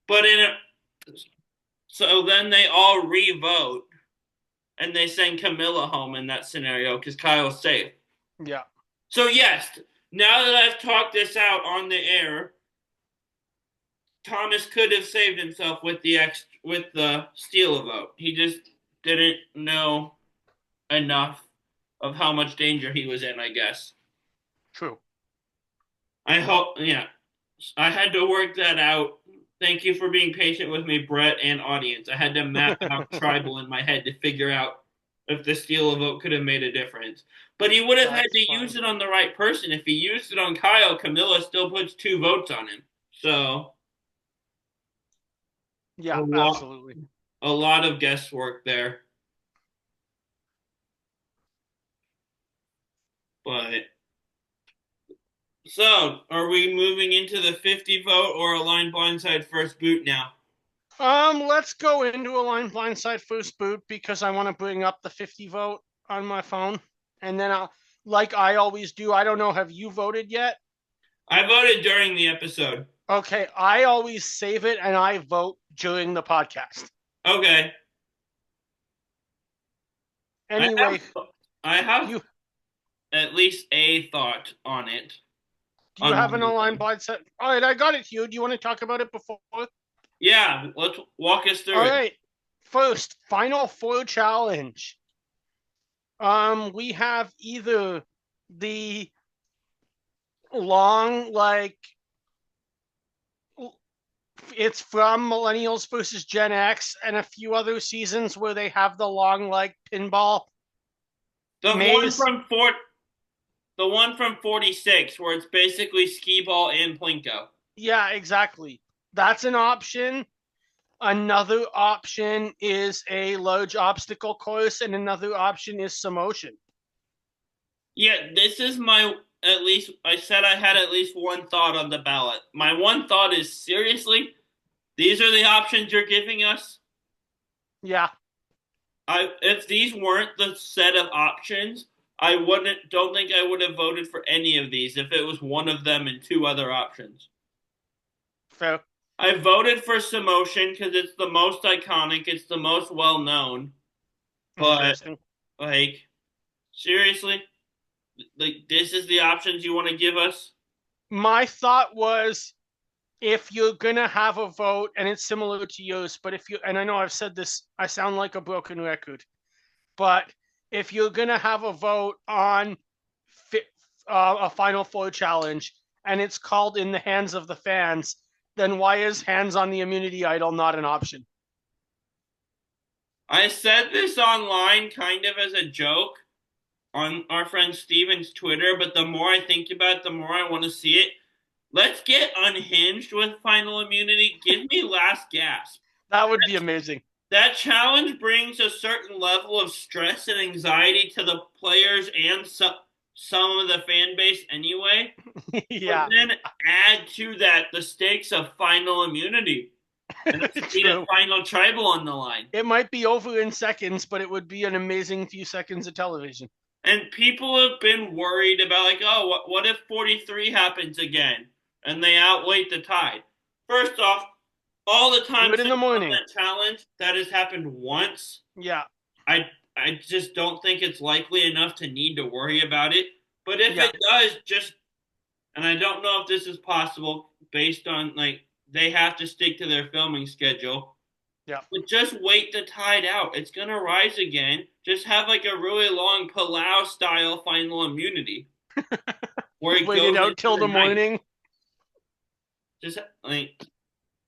But so then they all re-vote and they send Camilla home in that scenario because Kyle's safe. Yeah. So yes, now that I've talked this out on the air, Thomas could have saved himself with the steal a vote. He just didn't know enough of how much danger he was in, I guess. True. I hope, yeah. I had to work that out. Thank you for being patient with me, Brett and audience. I had to map out tribal in my head to figure out if the steal a vote could have made a difference. But he would have had to use it on the right person. If he used it on Kyle, Camilla still puts two votes on him. So yeah, absolutely. A lot of guesswork there. But so, are we moving into the 50 vote or a line blindside first boot now? Let's go into a line blindside first boot because I want to bring up the 50 vote on my phone, and then like I always do. I don't know. Have you voted yet? I voted during the episode. Okay, I always save it and I vote during the podcast. Okay. Anyway, I have at least a thought on it. Do you have an online blindside? All right, I got it, Hugh. Do you want to talk about it before? Yeah, let's walk us All through it. right. First, final four challenge. We have either the long, like, it's from Millennials versus Gen X and a few other seasons where they have the long, like, pinball The one maze. from the one from 46, where it's basically skee ball and plinko. Yeah, exactly. That's an option. Another option is a large obstacle course, and another option is Samotion. Yeah, this is my at least. I said I had at least one thought on the ballot. My one thought is seriously, these are the options you're giving us. Yeah, I if these weren't the set of options, I wouldn't. Don't think I would have voted for any of these if it was one of them and two other options. fair. I voted for Samotion because it's the most iconic, it's the most well known. But Interesting. like seriously, like this is the options you want to give us? My thought was, if you're gonna have a vote, and it's similar to yours, but if you, and I know I've said this, I sound like a broken record, but if you're gonna have a vote on a Final Four challenge and it's called In the Hands of the Fans, then why is Hands on the Immunity Idol not an option? I said this online kind of as a joke on our friend Steven's Twitter, but the more I think about it, the more I want to see it. Let's get unhinged with final immunity. Give me last gasp. That would be amazing. That challenge brings a certain level of stress and anxiety to the players and some of the fan base anyway. But Yeah, then add to that the stakes of final immunity and the speed of true. final tribal on the line. It might be over in seconds, but it would be an amazing few seconds of television. And people have been worried about, like, oh, what if 43 happens again and they outweigh the tide? First off, all the Do times it in the I've done morning. that challenge, that has happened once. Yeah, I just don't think it's likely enough to need to worry about it. But if yeah, it does, just and I don't know if this is possible based on like they have to stick to their filming schedule. yeah. But just wait the tide out. It's gonna rise again. Just have like a really long Palau style final immunity where it Wait it goes out into till the the night. morning. Just like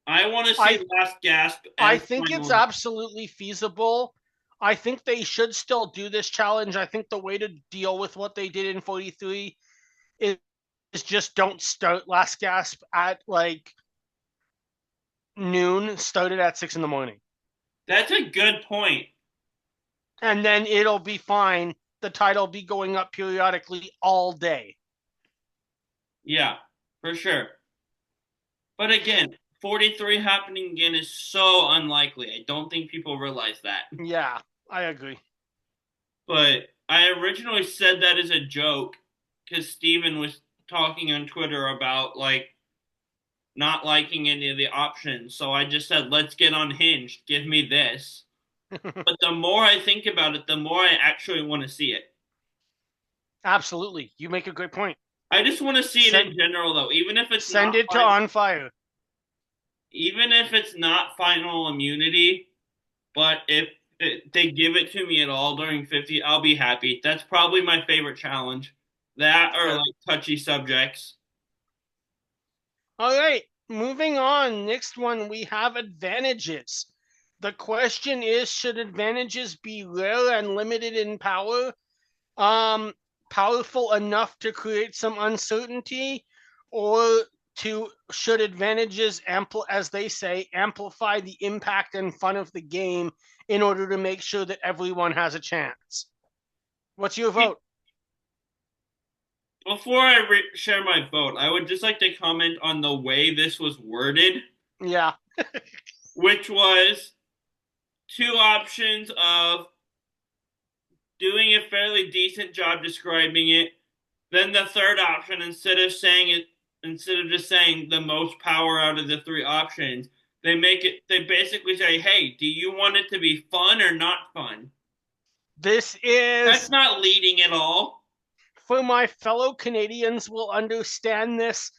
I want to see I Last Gasp I as think it's final. absolutely feasible. I think they should still do this challenge. I think the way to deal with what they did in 43 is, just don't start Last Gasp at like noon. Start it at 6 in the morning. That's a good point. And then it'll be fine. The tide will be going up periodically all day. Yeah, for sure. But again, 43 happening again is so unlikely. I don't think people realize that. Yeah, I agree. But I originally said that as a joke because Steven was talking on Twitter about like not liking any of the options. So I just said, let's get unhinged. Give me this. But the more I think about it, the more I actually want to see it. Absolutely. You make a great point. I just want to see it Send in general, though, send it to On Fire. even if it's not final immunity. But if they give it to me at all during 50, I'll be happy. That's probably my favorite challenge. That or Fair. like touchy subjects. All right, moving on. Next one, we have advantages. The question is, should advantages be rare and limited in power? Um, Powerful enough to create some uncertainty, or to should advantages as they say, amplify the impact and fun of the game in order to make sure that everyone has a chance? What's your vote? Before I share my vote, I would just like to comment on the way this was worded, Yeah, which was two options of doing a fairly decent job describing it. Then the third option, instead of just saying the most power out of the three options, they basically say, hey, do you want it to be fun or not fun? this That's is, not leading at all. for my fellow Canadians will understand this.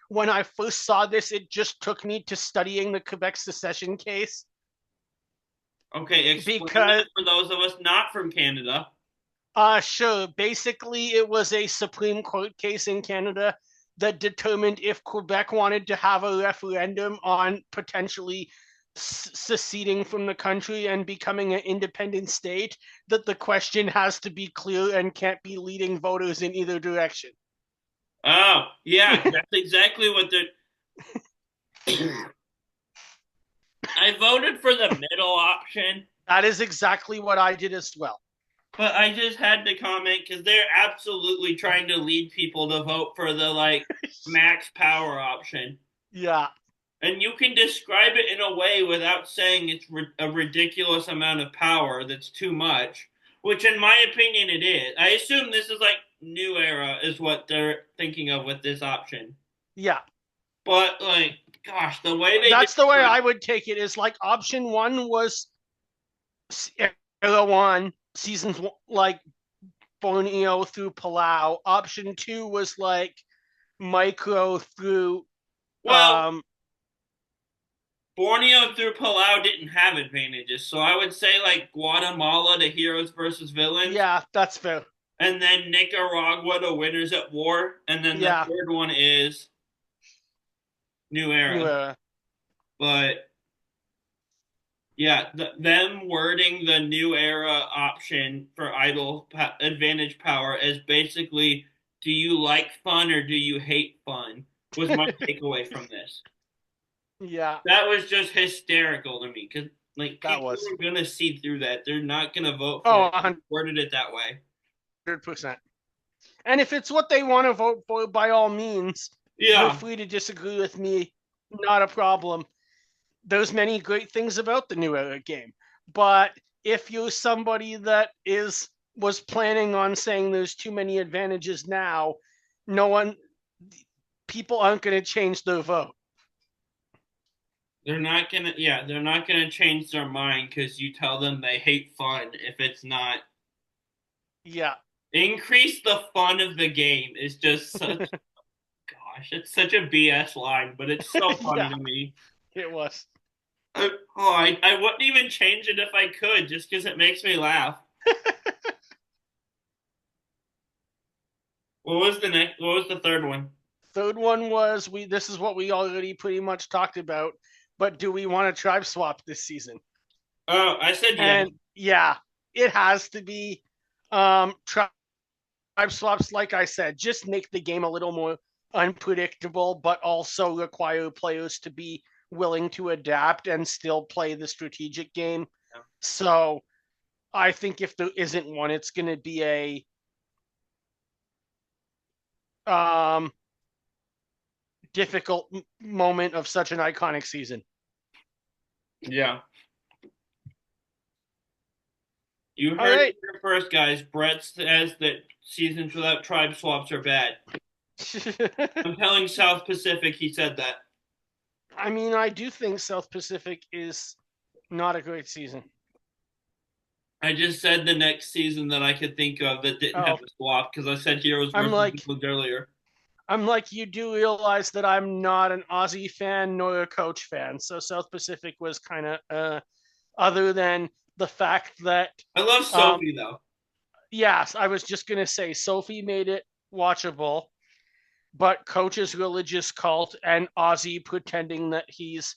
when I first saw this, it just took me to studying the Quebec secession case Okay, explain because, that for those of us not from Canada. sure, basically it was a Supreme Court case in Canada that determined if Quebec wanted to have a referendum on potentially seceding from the country and becoming an independent state, that the question has to be clear and can't be leading voters in either direction. Oh, yeah, that's exactly what they're. I voted for the middle option, That is exactly what I did as well. but I just had to comment because they're absolutely trying to lead people to vote for the like max power option. Yeah, And you can describe it in a way without saying it's a ridiculous amount of power that's too much, which in my opinion it is. I assume this is like new era is what they're thinking of with this option. yeah. But like, gosh, the way they That's the way describe, I would take it. Is like option one was era one seasons like Borneo through Palau. Option two was like micro through well, um Borneo through Palau didn't have advantages, so I would say like Guatemala to heroes versus villains, yeah, that's fair. and then Nicaragua to winners at war, and then the Yeah, third one is new new era. era. But yeah, them wording the new era option for idle advantage power as basically, do you like fun or do you hate fun? Was my takeaway from this. Yeah, That was just hysterical to me because like that people was. are gonna see through that. They're not gonna vote for Oh, it. They worded it that way. 100%. And if it's what they want to vote for, by all means, feel Yeah, free to disagree with me. Not a problem. There's many great things about the new era game. But if you're somebody that is was planning on saying there's too many advantages now, no one people aren't going to change their vote. they're not gonna. Yeah, they're not gonna change their mind because you tell them they hate fun if it's not. Yeah. Increase the fun of the game is just such. Gosh, it's such a BS line, but it's so funny Yeah, to me. it was. I wouldn't even change it if I could, just because it makes me laugh. What was the next? What was the third one? Third one was we this is what we already pretty much talked about, but do we want to tribe swap this season? Oh, I said yes. And yeah, it has to be tribe swaps, like I said, just make the game a little more unpredictable, but also require players to be willing to adapt and still play the strategic game. So I think if there isn't one, it's going to be a um, difficult moment of such an iconic season. Yeah. You All heard it right. here first, guys. Brett says that seasons without tribe swaps are bad. I'm telling South Pacific he said that. I mean, I do think South Pacific is not a great season. I just said the next season that I could think of that didn't have Oh, a swap because I said Heroes I'm versus like, Villains earlier. you do realize that I'm not an Aussie fan nor a coach fan. So South Pacific was kind of, other than the fact that, I love um, Sophie though. yes, I was just going to say Sophie made it watchable, but coach's religious cult and Aussie pretending that he's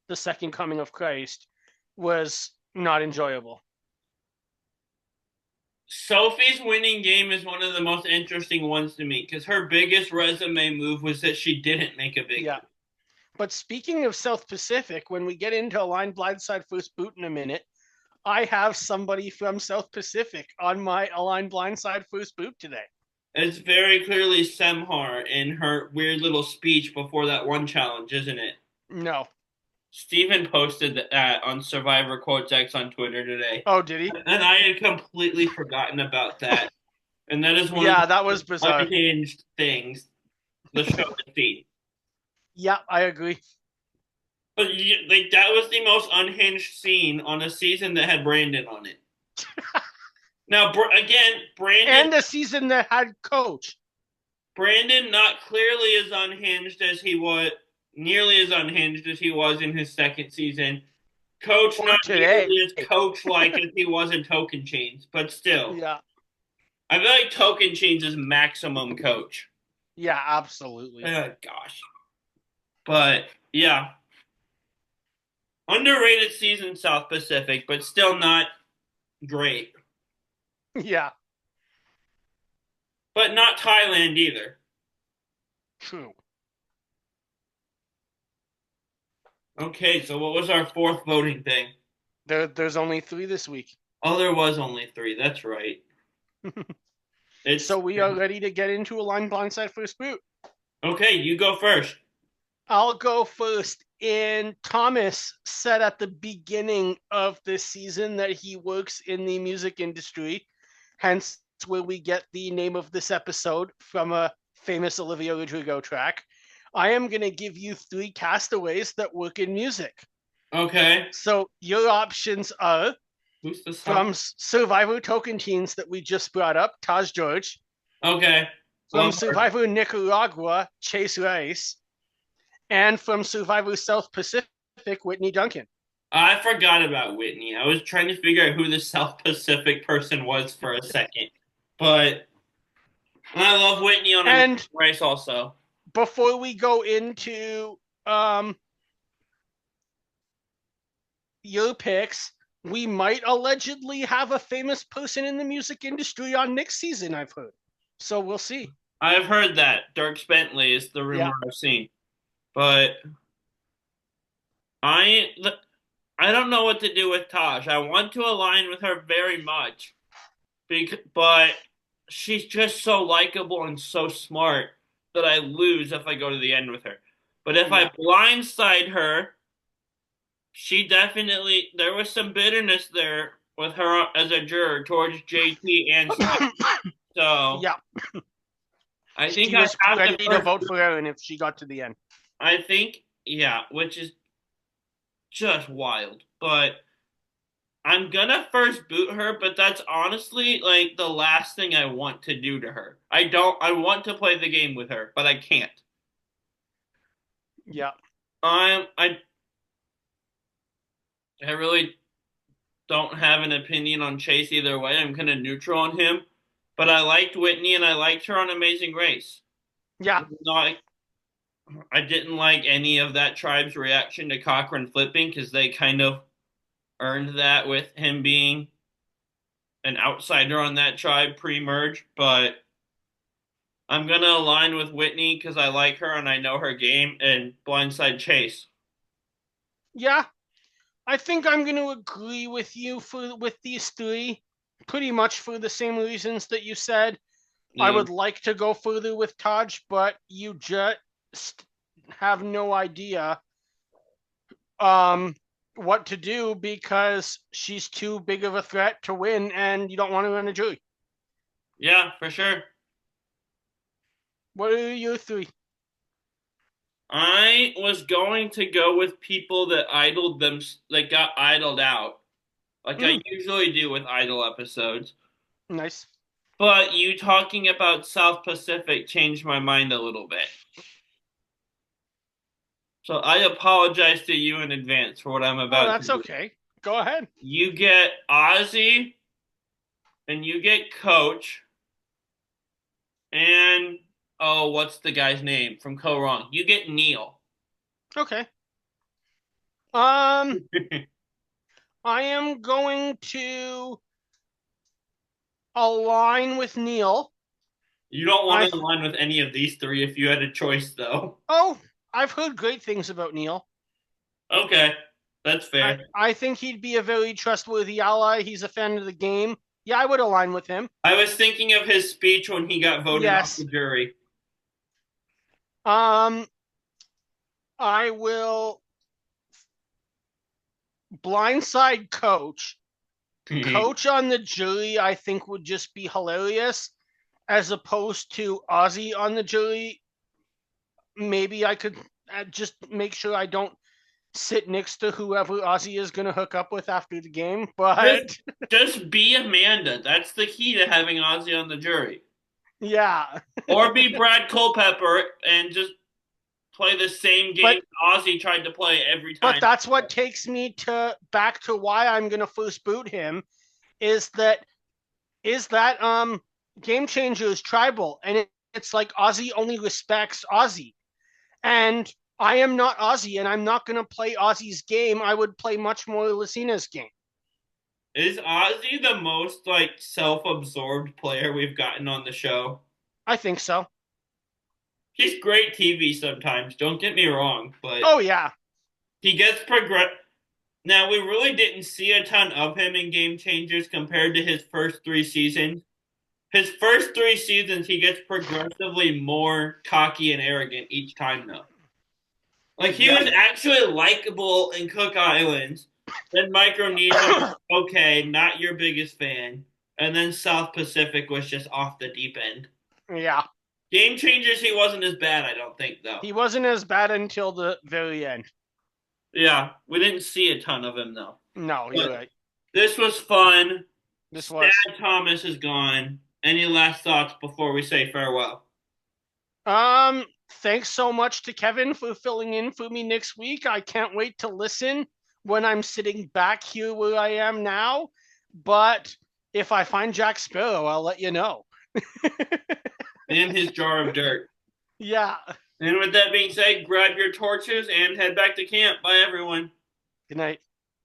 the second coming of Christ was not enjoyable. Sophie's winning game is one of the most interesting ones to me because her biggest resume move was that she didn't make a big. Yeah. But speaking of South Pacific, when we get into Align Blindside First Boot in a minute, I have somebody from South Pacific on my Align Blindside First Boot today. It's very clearly Semhar in her weird little speech before that one challenge, isn't it? No. Steven posted that on Survivor Quotes X on Twitter today. Oh, did he? And I had completely forgotten about that. And that is one of Yeah, that the was bizarre. unhinged things the show has seen. Yeah, I agree. But like that was the most unhinged scene on a season that had Brandon on it. Now again, Brandon. And a season that had Coach. Brandon not clearly as unhinged as he was, nearly as unhinged as he was in his second season. Coach Or not today. nearly as coach like as he was in Token Chains, but still. Yeah. I feel like Token Chains is maximum coach. Yeah, absolutely. Oh gosh. But yeah. Underrated season South Pacific, but still not great. Yeah, But not Thailand either. true. Okay, so what was our fourth voting thing? There's only three this week. Oh, there was only three. That's right. It's So we are ready to get into a line blindside first boot. okay, you go first. I'll go first. And Thomas said at the beginning of this season that he works in the music industry, hence where we get the name of this episode from a famous Olivia Rodrigo track. I am going to give you three castaways that work in music. Okay. So your options are Who's the South? from Survivor Token Teens that we just brought up, Taj George. Okay. From One more. Survivor Nicaragua, Chase Rice. And from Survivor South Pacific, Whitney Duncan. I forgot about Whitney. I was trying to figure out who the South Pacific person was for a second. But I love Whitney on a And race also. before we go into your picks, we might allegedly have a famous person in the music industry on next season, I've heard. So we'll see. I've heard that. Dirk Bentley is the rumor Yeah. I've seen. But I I don't know what to do with Taj. I want to align with her very much, but she's just so likable and so smart that I lose if I go to the end with her. But if I Yeah. blindside her, she definitely there was some bitterness there with her as a juror towards JT and Sai. So Yeah. I think She I was have ready to to first. vote for Aaron if she got to the end. I think yeah, which is just wild. But I'm gonna first boot her, but that's honestly like the last thing I want to do to her. I want to play the game with her, but I can't. Yeah. I'm I really don't have an opinion on Chase either way. I'm kind of neutral on him, but I liked Whitney and I liked her on Amazing Race. Yeah. Not, I didn't like any of that tribe's reaction to Cochran flipping because they kind of earned that with him being an outsider on that tribe pre-merge, but I'm gonna align with Whitney because I like her and I know her game and blindside Chase. Yeah. I think I'm going to agree with you with these three, pretty much for the same reasons that you said. I Yeah. would like to go further with Taj, but you just have no idea um, what to do because she's too big of a threat to win, and you don't want to run a jury. Yeah, for sure. What are your three? I was going to go with people that idled them that got idled out, like I Mm, usually do with idle episodes. nice. But you talking about South Pacific changed my mind a little bit. So I apologize to you in advance for what I'm Oh, about to that's do. okay. Go ahead. You get Ozzy and you get Coach and oh, what's the guy's name from Co Wrong? You get Neil. Okay. Um, I am going to align with Neil. You don't want I to align with any of these three if you had a choice, though. Oh, I've heard great things about Neil. Okay, that's I, fair. I think he'd be a very trustworthy ally. He's a fan of the game. Yeah, I would align with him. I was thinking of his speech when he got voted off the Yes. jury. Um, I will blindside coach. Coach on the jury, I think, would just be hilarious. As opposed to Ozzy on the jury, maybe I could just make sure I don't sit next to whoever Ozzy is going to hook up with after the game. Just, But just be Amanda. That's the key to having Ozzy on the jury. Yeah. Or be Brad Culpepper and just play the same game But Ozzy tried to play every but time. that's what takes me to back to why I'm gonna first boot him is that Game Changer is tribal and it's like Ozzy only respects Ozzy. And I am not Ozzy and I'm not gonna play Ozzy's game. I would play much more Lucina's game. Is Ozzy the most like self-absorbed player we've gotten on the show? I think so. He's great TV sometimes, don't get me wrong, but Oh yeah. he gets progress. Now we really didn't see a ton of him in Game Changers compared to his first 3 seasons. His first 3 seasons, he gets progressively more cocky and arrogant each time, though. Like he Yeah. was actually likable in Cook Islands. Then Micronesia was okay, not your biggest fan. And then South Pacific was just off the deep end. Yeah. Game Changers, he wasn't as bad, I don't think, though. He wasn't as bad until the very end. Yeah, we didn't see a ton of him, though. No, you're But right. this was fun. This was. Sad Thomas is gone. Any last thoughts before we say farewell? Thanks so much to Kevin for filling in for me next week. I can't wait to listen when I'm sitting back here where I am now. But if I find Jack Sparrow, I'll let you know. And his jar of dirt. Yeah. And with that being said, grab your torches and head back to camp. Bye, everyone. Good night.